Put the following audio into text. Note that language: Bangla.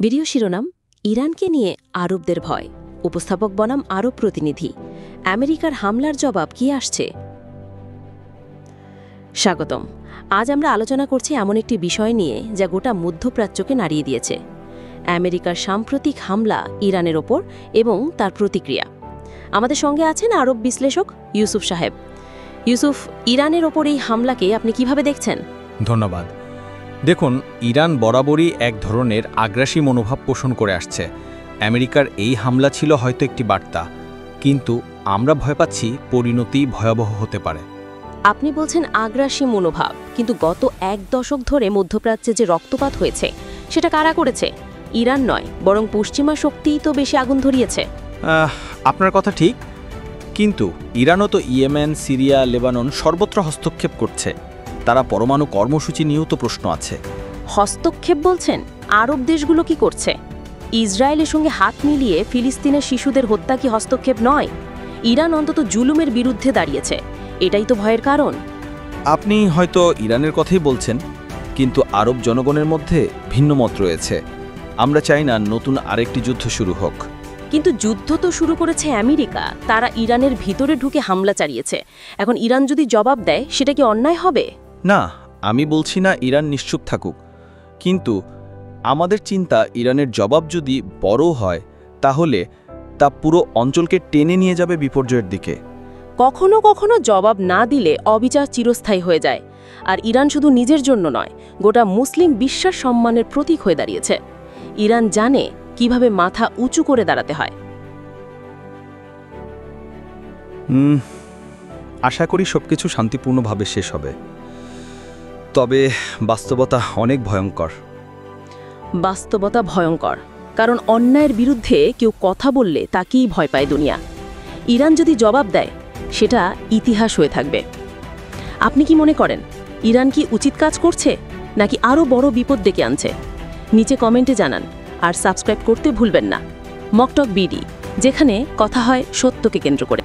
ভিডিও শিরোনাম ইরানকে নিয়ে আরবদের ভয়, উপস্থাপক বনাম আরব প্রতিনিধি। আমেরিকার হামলার জবাব কি আসছে? স্বাগতম। আজ আমরা আলোচনা করছি এমন একটি বিষয় নিয়ে যা গোটা মধ্যপ্রাচ্যকে নাড়িয়ে দিয়েছে, আমেরিকার সাম্প্রতিক হামলা ইরানের ওপর এবং তার প্রতিক্রিয়া। আমাদের সঙ্গে আছেন আরব বিশ্লেষক ইউসুফ সাহেব। ইউসুফ, ইরানের ওপর এই হামলাকে আপনি কিভাবে দেখছেন? ধন্যবাদ। দেখুন, ইরান বরাবরই এক ধরনের আগ্রাসী মনোভাব পোষণ করে আসছে। আমেরিকার এই হামলা ছিল হয়তো একটি বার্তা, কিন্তু আমরা ভয় পাচ্ছি পরিণতি ভয়াবহ হতে পারে। আপনি বলছেন আগ্রাসী মনোভাব, কিন্তু গত এক দশক ধরে মধ্যপ্রাচ্যে যে রক্তপাত হয়েছে সেটা কারা করেছে? ইরান নয়, বরং পশ্চিমা শক্তিই তো বেশি আগুন ধরিয়েছে। আপনার কথা ঠিক, কিন্তু ইরানও তো ইয়েমেন, সিরিয়া, লেবানন সর্বত্র হস্তক্ষেপ করছে। তারা পরমাণু কর্মসূচি নিয়েও তো প্রশ্ন আছে। হস্তক্ষেপ বলছেন? আরব দেশগুলো কি করছে? ইসরায়েলের সঙ্গে হাত মিলিয়ে ফিলিস্তিনের শিশুদের হত্যা কি হস্তক্ষেপ নয়? ইরান অন্তত জুলুমের বিরুদ্ধে দাঁড়িয়েছে, এটাই তো ভয়ের কারণ। আপনি হয়তো ইরানের কথাই বলছেন, কিন্তু আরব জনগণের মধ্যে ভিন্ন মত রয়েছে। আমরা চাই না নতুন আরেকটি যুদ্ধ শুরু হোক। কিন্তু যুদ্ধ তো শুরু করেছে আমেরিকা। তারা ইরানের ভিতরে ঢুকে হামলা চালিয়েছে। এখন ইরান যদি জবাব দেয়, সেটা কি অন্যায় হবে? না, আমি বলছি না ইরান নিশ্চুপ থাকুক, কিন্তু আমাদের চিন্তা ইরানের জবাব যদি বড় হয় তাহলে তা পুরো অঞ্চলকে টেনে নিয়ে যাবে বিপর্যয়ের দিকে। কখনো কখনো জবাব না দিলে অবিচার চিরস্থায়ী হয়ে যায়। আর ইরান শুধু নিজের জন্য নয়, গোটা মুসলিম বিশ্বের সম্মানের প্রতীক হয়ে দাঁড়িয়েছে। ইরান জানে কিভাবে মাথা উঁচু করে দাঁড়াতে হয়। আশা করি সবকিছু শান্তিপূর্ণভাবে শেষ হবে, তবে বাস্তবতা অনেক ভয়ঙ্কর। বাস্তবতা ভয়ঙ্কর, কারণ অন্যায়ের বিরুদ্ধে কেউ কথা বললে তাকেই ভয় পায় দুনিয়া। ইরান যদি জবাব দেয়, সেটা ইতিহাস হয়ে থাকবে। আপনি কি মনে করেন ইরান কি উচিত কাজ করছে, নাকি আরও বড় বিপদ ডেকে আনছে? নিচে কমেন্টে জানান, আর সাবস্ক্রাইব করতে ভুলবেন না। মকটক বিডি, যেখানে কথা হয় সত্যকে কেন্দ্র করে।